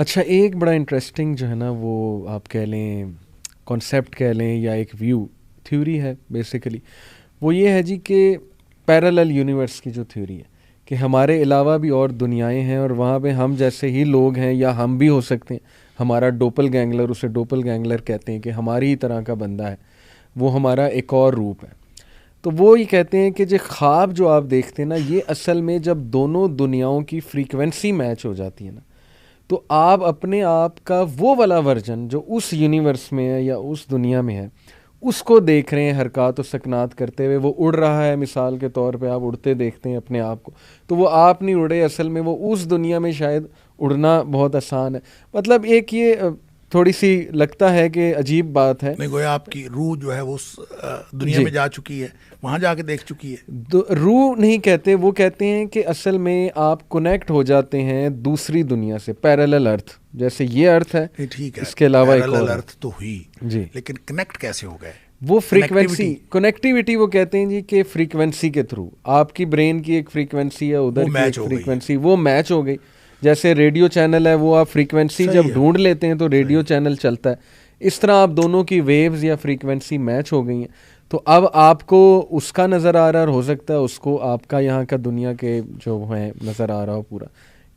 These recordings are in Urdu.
اچھا، ایک بڑا انٹرسٹنگ جو ہے نا وہ آپ کہہ لیں کانسیپٹ کہہ لیں یا ایک ویو تھیوری ہے بیسیکلی، وہ یہ ہے جی کہ پیرالل یونیورس کی جو تھیوری ہے کہ ہمارے علاوہ بھی اور دنیایں ہیں اور وہاں پہ ہم جیسے ہی لوگ ہیں یا ہم بھی ہو سکتے ہیں. ہمارا ڈوپل گینگلر، اسے ڈوپل گینگلر کہتے ہیں کہ ہماری ہی طرح کا بندہ ہے، وہ ہمارا ایک اور روپ ہے. تو وہ یہ کہتے ہیں کہ جو خواب جو آپ دیکھتے ہیں نا، یہ اصل میں جب دونوں دنیاؤں کی فریکوینسی میچ ہو جاتی ہے نا، تو آپ اپنے آپ کا وہ والا ورژن جو اس یونیورس میں ہے یا اس دنیا میں ہے اس کو دیکھ رہے ہیں حرکات و سکنات کرتے ہوئے. وہ اڑ رہا ہے، مثال کے طور پہ آپ اڑتے دیکھتے ہیں اپنے آپ کو، تو وہ آپ نہیں اڑے، اصل میں وہ اس دنیا میں شاید اڑنا بہت آسان ہے. مطلب ایک یہ تھوڑی سی لگتا ہے کہ عجیب بات ہے. نہیں، گویا آپ کی روح جو ہے وہ اس دنیا میں جا چکی ہے، وہاں جا کے دیکھ چکی ہے. روح نہیں کہتے، وہ کہتے ہیں کہ اصل میں آپ کنیکٹ ہو جاتے ہیں دوسری دنیا سے، پیرالل ارتھ، جیسے یہ ارتھ ہے، ٹھیک ہے، اس کے علاوہ ایک اور ارتھ تو ہوئی جی، لیکن کنیکٹ کیسے ہو گئے؟ وہ فریکوینسی کنیکٹیوٹی وہ کہتے ہیں جی کہ فریکوینسی کے تھرو آپ کی برین کی ایک فریکوینسی ہے، ادھر کی ایک فریکوینسی، وہ میچ ہو گئی. جیسے ریڈیو چینل ہے، وہ آپ فریکوینسی جب ڈھونڈ لیتے ہیں تو ریڈیو چینل چلتا ہے. اس طرح آپ دونوں کی ویوز یا فریکوینسی میچ ہو گئی ہیں، تو اب آپ کو اس کا نظر آ رہا ہے اور ہو سکتا ہے اس کو آپ کا یہاں کا دنیا کے جو ہے نظر آ رہا ہو پورا.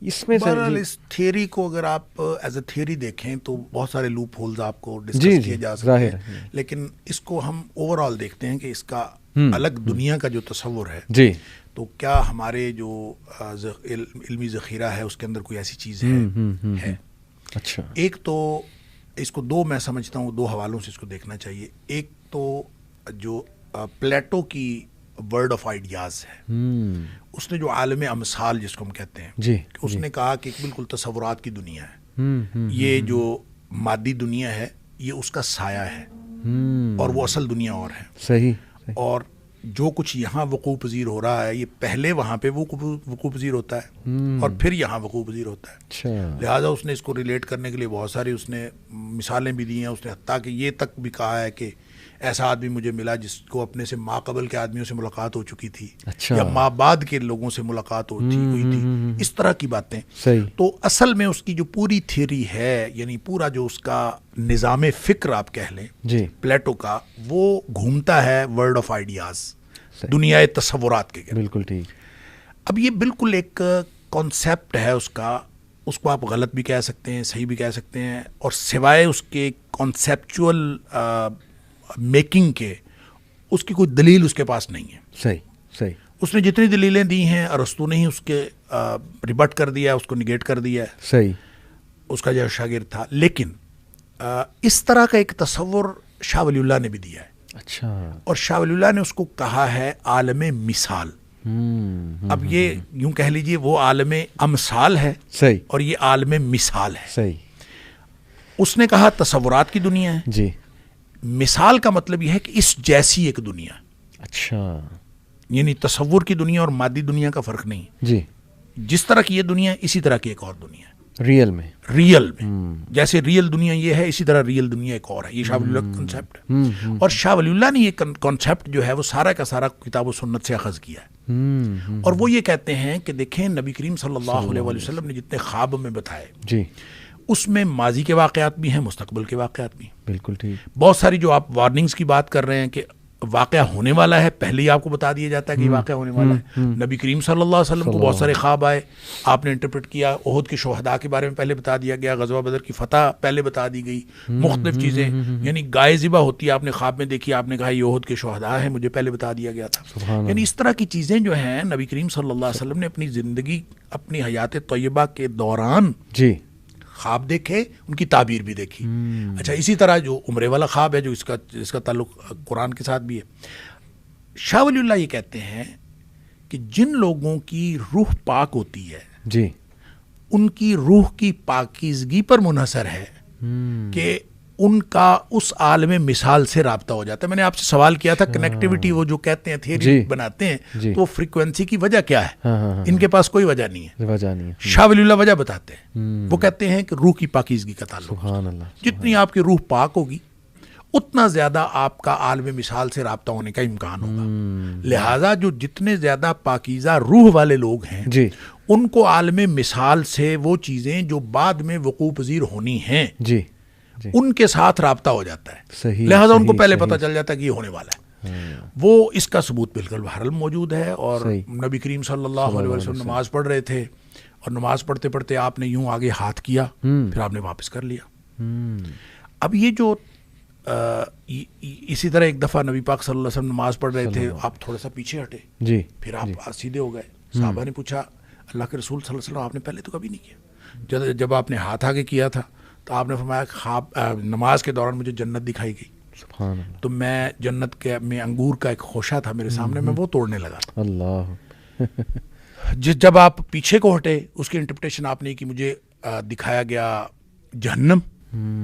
اس میں بہرحال اس تھیوری کو اگر آپ ایز اے تھیوری دیکھیں تو بہت سارے لوپ ہولز آپ کو ڈسکس کیے جا سکتے ہیں، لیکن اس کو ہم اوور آل دیکھتے ہیں کہ اس کا الگ دنیا کا جو تصور ہے جی، تو کیا ہمارے جو علمی ذخیرہ ہے اس کے اندر کوئی ایسی چیز ہے. اچھا، ایک تو اس کو دو میں سمجھتا ہوں، دو حوالوں سے اس کو دیکھنا چاہیے. ایک تو جو پلیٹو کی ورڈ آف آئیڈیاز ہے، اس نے جو عالم امثال جس کو ہم کہتے ہیں، جی، اس نے کہا کہ بالکل تصورات کی دنیا ہے، یہ جو مادی دنیا ہے یہ اس کا سایہ ہے اور وہ اصل دنیا اور ہے. صحیح. اور جو کچھ یہاں وقوع پذیر ہو رہا ہے یہ پہلے وہاں پہ وقوع پذیر ہوتا ہے اور پھر یہاں وقوع پذیر ہوتا ہے. اچھا، لہٰذا اس نے اس کو ریلیٹ کرنے کے لیے بہت ساری اس نے مثالیں بھی دی ہیں. اس نے حتیٰ کہ یہ تک بھی کہا ہے کہ ایسا آدمی مجھے ملا جس کو اپنے سے ما قبل کے آدمیوں سے ملاقات ہو چکی تھی، یا ما بعد کے لوگوں سے ملاقات ہوئی تھی، اس طرح کی باتیں. تو اصل میں اس کی جو پوری تھیوری ہے، یعنی پورا جو اس کا نظام فکر آپ کہہ لیں پلیٹو کا، وہ گھومتا ہے ورلڈ آف آئیڈیاز، دنیا تصورات کے. بالکل ٹھیک. اب یہ بالکل ایک کانسیپٹ ہے اس کو آپ غلط بھی کہہ سکتے ہیں، صحیح بھی کہہ سکتے ہیں، اور سوائے اس کے کانسیپچول میکنگ کے اس کی کوئی دلیل اس کے پاس نہیں ہے. صحیح. اس نے جتنی دلیلیں دی ہیں ارسطو نے ہی اس کے ریبٹ کر دیا ہے، اس کو نگیٹ کر دیا ہے. صحیح. اس کا جو شاگرد تھا، لیکن اس طرح کا ایک تصور شاہ ولی اللہ نے بھی دیا ہے. اچھا. اور شاہ ولی اللہ نے اس کو کہا ہے عالم مثال. اب یہ یوں کہہ لیجئے وہ عالم امثال ہے، صحیح، اور یہ عالم مثال ہے. صحیح. اس نے کہا تصورات کی دنیا ہے. جی. مثال کا مطلب یہ ہے کہ اس جیسی ایک دنیا. اچھا. یعنی تصور کی دنیا اور مادی دنیا کا فرق نہیں. جی. جس طرح کی یہ دنیا ہے اسی طرح کی ایک اور دنیا ہے ریئل میں. جیسے ریئل دنیا یہ ہے اسی طرح ریئل دنیا ایک اور ہے. یہ شاہ ولی اللہ کا کنسیپٹ ہے. اور شاہ ولی اللہ نے یہ کنسیپٹ جو ہے وہ سارا کا سارا کتاب و سنت سے اخذ کیا ہے. اور وہ یہ کہتے ہیں کہ دیکھیں نبی کریم صلی اللہ علیہ وسلم نے جتنے خواب میں بتائے، جی، اس میں ماضی کے واقعات بھی ہیں، مستقبل کے واقعات بھی. بالکل ٹھیک. بہت ساری جو آپ وارننگز کی بات کر رہے ہیں کہ واقعہ ہونے والا ہے، پہلے ہی آپ کو بتا دیا جاتا ہے کہ یہ واقعہ ہونے والا ہے. نبی کریم صلی اللہ علیہ وسلم کو بہت سارے خواب آئے، آپ نے انٹرپریٹ کیا. احد کے شہداء کے بارے میں پہلے بتا دیا گیا، غزوہ بدر کی فتح پہلے بتا دی گئی، مختلف چیزیں. یعنی گائے ذبح ہوتی ہے، آپ نے خواب میں دیکھی، آپ نے کہا یہ احد کے شہداء ہیں، مجھے پہلے بتا دیا گیا تھا. یعنی اس طرح کی چیزیں جو ہیں نبی کریم صلی اللہ علیہ وسلم نے اپنی زندگی، اپنی حیات طیبہ کے دوران جی خواب دیکھے، ان کی تعبیر بھی دیکھی. اچھا، اسی طرح جو عمرے والا خواب ہے جو اس کا تعلق قرآن کے ساتھ بھی ہے. شاہ ولی اللہ یہ کہتے ہیں کہ جن لوگوں کی روح پاک ہوتی ہے، جی، ان کی روح کی پاکیزگی پر منحصر ہے کہ ان کا اس عالم مثال سے رابطہ ہو جاتا ہے. میں نے آپ سے سوال کیا تھا کنیکٹیوٹی، وہ جو کہتے ہیں تھیوری بناتے ہیں تو وہ فریکوینسی کی وجہ کیا ہے؟ ان کے پاس کوئی وجہ نہیں ہے. شاہ ولی اللہ وجہ بتاتے ہیں. وہ کہتے ہیں کہ روح کی پاکیزگی کا تعلق. جتنی آپ کی روح پاک ہوگی اتنا زیادہ آپ کا عالم مثال سے رابطہ ہونے کا امکان ہوگا. لہٰذا جو جتنے زیادہ پاکیزہ روح والے لوگ ہیں جی ان کو عالم مثال سے وہ چیزیں جو بعد میں وقوع پذیر ہونی ہیں جی جی ان کے ساتھ رابطہ ہو جاتا ہے. صحیح. لہٰذا ان کو پہلے پتہ چل جاتا ہے کہ یہ ہونے والا ہے. وہ اس کا ثبوت بالکل بہرحال موجود ہے. اور نبی کریم صلی اللہ علیہ وسلم نماز پڑھ رہے تھے اور نماز پڑھتے پڑھتے آپ نے یوں آگے ہاتھ کیا پھر آپ نے واپس کر لیا. اب یہ جو اسی طرح ایک دفعہ نبی پاک صلی اللہ علیہ وسلم نماز پڑھ رہے تھے, آپ تھوڑا سا پیچھے ہٹے جی پھر آپ سیدھے ہو گئے. صحابہ نے پوچھا اللہ کے رسول صلی اللہ علیہ وسلم آپ نے پہلے تو کبھی نہیں کیا, جب آپ نے ہاتھ آگے کیا تھا تو آپ نے فرمایا نماز کے دوران مجھے جنت دکھائی گئی, سبحان اللہ, تو میں جنت کے میں انگور کا ایک خوشہ تھا میرے سامنے, میں وہ توڑنے لگا. اللہ. جب آپ پیچھے کو ہٹے اس کی انٹرپریٹیشن آپ نے کی مجھے دکھایا گیا جہنم,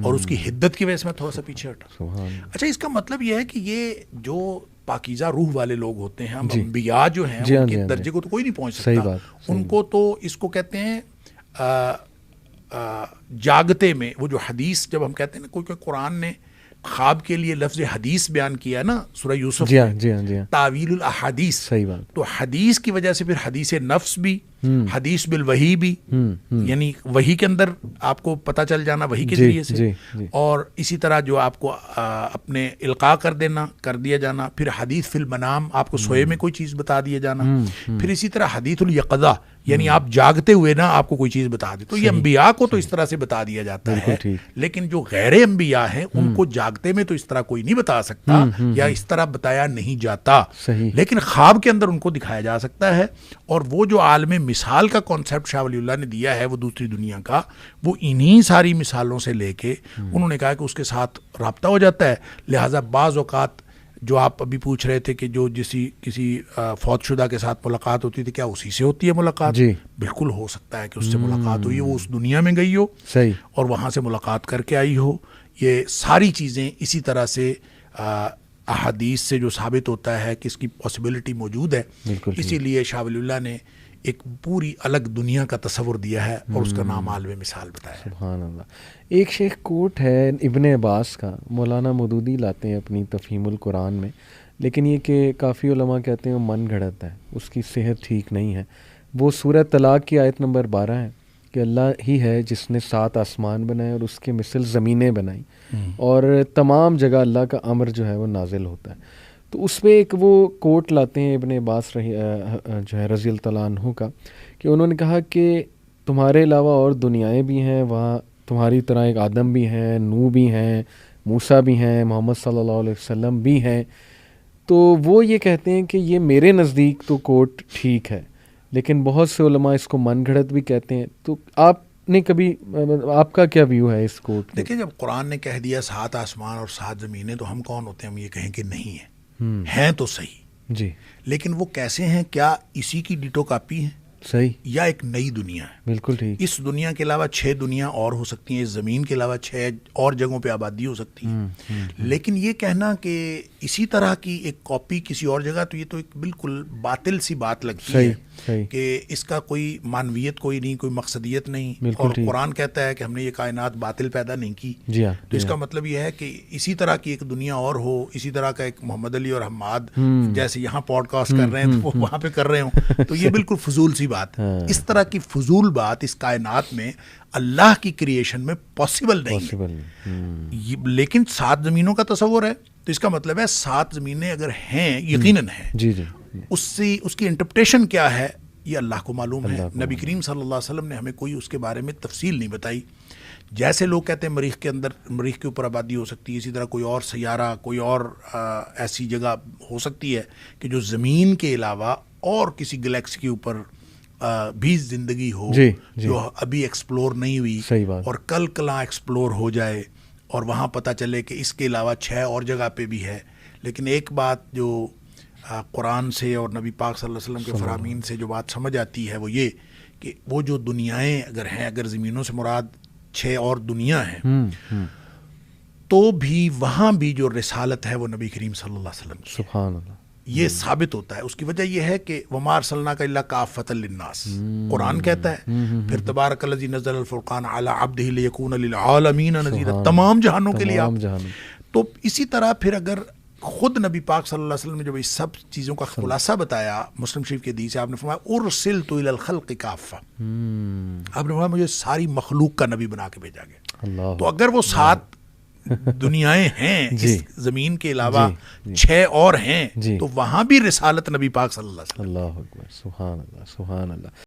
اور اس کی حدت کی وجہ سے میں تھوڑا سا پیچھے ہٹا. اچھا, اس کا مطلب یہ ہے کہ یہ جو پاکیزہ روح والے لوگ ہوتے ہیں, انبیاء جو ہیں ان کے درجے کو تو کوئی نہیں پہنچ سکتا. ان کو تو اس کو کہتے ہیں جاگتے میں, وہ جو حدیث جب ہم کہتے ہیں نا, کوئی قرآن نے خواب کے لیے لفظ حدیث بیان کیا ہے نا سورہ یوسف میں, تعویل الاحادیث, صحیح بات. تو حدیث کی وجہ سے پھر حدیث نفس بھی, حدیث بالوحی بھی, یعنی وحی کے اندر آپ کو پتہ چل جانا وحی کے ذریعے سے, اور اسی طرح جو آپ کو اپنے القاء کر دیا جانا, پھر حدیث فی المنام, آپ کو سوئے میں کوئی چیز بتا دیا جانا, پھر اسی طرح حدیث الیقظہ, یعنی آپ جاگتے ہوئے نا آپ کو کوئی چیز بتا دے. تو یہ انبیاء کو تو اس طرح سے بتا دیا جاتا ہے, لیکن جو غیر انبیاء ہیں ان کو جاگتے میں تو اس طرح کوئی نہیں بتا سکتا, یا اس طرح بتایا نہیں جاتا, لیکن خواب کے اندر ان کو دکھایا جا سکتا ہے. اور وہ جو عالم مثال کا کانسیپٹ شاہ ولی اللہ نے دیا ہے وہ دوسری دنیا کا, وہ انہی ساری مثالوں سے لے کے انہوں نے کہا کہ اس کے ساتھ رابطہ ہو جاتا ہے. لہٰذا بعض اوقات جو آپ ابھی پوچھ رہے تھے کہ جو کسی فوت شدہ کے ساتھ ملاقات ہوتی تھی, کیا اسی سے ہوتی ہے ملاقات؟ بالکل ہو سکتا ہے کہ اس سے ملاقات ہوئی, وہ اس دنیا میں گئی ہو اور وہاں سے ملاقات کر کے آئی ہو. یہ ساری چیزیں اسی طرح سے احادیث سے جو ثابت ہوتا ہے کہ اس کی پاسبلٹی موجود ہے. اسی لیے شاہ ولی اللہ نے ایک پوری الگ دنیا کا تصور دیا ہے اور اس کا نام عالم مثال بتایا ہے. سبحان اللہ. ایک شیخ کوٹ ہے ابن عباس کا, مولانا مودودی لاتے ہیں اپنی تفہیم القرآن میں, لیکن یہ کہ کافی علماء کہتے ہیں وہ من گھڑت ہے, اس کی صحت ٹھیک نہیں ہے. وہ سورہ طلاق کی آیت نمبر 12 ہے کہ اللہ ہی ہے جس نے 7 آسمان بنائے اور اس کے مثل زمینیں بنائیں, اور تمام جگہ اللہ کا امر جو ہے وہ نازل ہوتا ہے. تو اس پہ ایک وہ کوٹ لاتے ہیں ابن عباس جو ہے رضی اللہ تعالیٰ عنہ کا, کہ انہوں نے کہا کہ تمہارے علاوہ اور دنیایں بھی ہیں, وہاں تمہاری طرح ایک آدم بھی ہیں, نوح بھی ہیں, موسیٰ بھی ہیں, محمد صلی اللہ علیہ وسلم بھی ہیں. تو وہ یہ کہتے ہیں کہ یہ میرے نزدیک تو کوٹ ٹھیک ہے, لیکن بہت سے علماء اس کو من گھڑت بھی کہتے ہیں. تو آپ نے کبھی, آپ کا کیا ویو ہے اس کوٹ؟ دیکھیں, جب قرآن نے کہہ دیا 7 آسمان اور 7 زمینیں, تو ہم کون ہوتے ہیں ہم یہ کہیں کہ نہیں ہیں تو صحیح جی, لیکن وہ کیسے ہیں؟ کیا اسی کی ڈیٹو کاپی ہیں صحیح, یا ایک نئی دنیا ہے؟ بالکل ٹھیک. اس دنیا کے علاوہ 6 دنیا اور ہو سکتی ہیں, اس زمین کے علاوہ 6 اور جگہوں پہ آبادی ہو سکتی ہے. لیکن یہ کہنا کہ اسی طرح کی ایک کاپی کسی اور جگہ, تو یہ تو ایک بالکل باطل سی بات لگتی ہے کہ اس کا کوئی معنویت کوئی نہیں, کوئی مقصدیت نہیں. اور قرآن کہتا ہے کہ ہم نے یہ کائنات باطل پیدا نہیں کی, تو اس کا مطلب یہ ہے کہ اسی طرح کی ایک دنیا اور ہو, اسی طرح کا ایک محمد علی اور حماد جیسے یہاں پوڈ کاسٹ کر رہے ہیں تو وہ وہاں پہ کر رہے ہوں, تو یہ بالکل فضول سی بات ہے. اس طرح کی فضول بات اس کائنات میں اللہ کی کریشن میں پاسبل نہیں ہے. لیکن 7 زمینوں کا تصور ہے, تو اس کا مطلب ہے 7 زمینیں اگر ہیں, یقیناً ہیں, اس کی انٹرپریٹیشن کیا ہے یہ اللہ کو معلوم ہے. نبی کریم صلی اللہ علیہ وسلم نے ہمیں کوئی اس کے بارے میں تفصیل نہیں بتائی. جیسے لوگ کہتے ہیں مریخ کے اندر, مریخ کے اوپر آبادی ہو سکتی ہے, اسی طرح کوئی اور سیارہ, کوئی اور ایسی جگہ ہو سکتی ہے کہ جو زمین کے علاوہ اور کسی گلیکسی کے اوپر بھی زندگی ہو جو ابھی ایکسپلور نہیں ہوئی, اور کل کلاں ایکسپلور ہو جائے اور وہاں پتہ چلے کہ اس کے علاوہ 6 اور جگہ پہ بھی ہے. لیکن ایک بات جو قرآن سے اور نبی پاک صلی اللہ علیہ وسلم کے فرامین سے جو بات سمجھ آتی ہے وہ یہ کہ وہ جو دنیایں اگر ہیں, اگر زمینوں سے مراد 6 اور دنیا ہیں, تو بھی وہاں بھی جو رسالت ہے وہ نبی کریم صلی اللہ علیہ وسلم کی. سبحان اللہ. یہ ثابت ہوتا ہے. اس کی وجہ یہ ہے کہ وَمَا أَرْسَلْنَاكَ إِلَّا كَافَّةً لِلنَّاسِ قرآن کہتا ہے. پھر تبارک الذی نزل الفرقان علی عبدہ لیکون للعالمین نذیرا, تمام جہانوں کے لیے آپ. تو اسی طرح پھر اگر خود نبی پاک صلی اللہ علیہ وسلم نے جب اس سب چیزوں کا خلاصہ بتایا مسلم شریف کی حدیث ہے، آپ نے فرمایا ارسلت الی الخلق کافہ، آپ نے فرمایا مجھے ساری مخلوق کا نبی بنا کے بھیجا گیا. اللہ تو اگر وہ 7 دنیایں ہیں جی. اس زمین کے علاوہ جی. 6 اور ہیں جی. تو وہاں بھی رسالت نبی پاک صلی اللہ علیہ وسلم. اللہ اکبر، سبحان اللہ سبحان اللہ.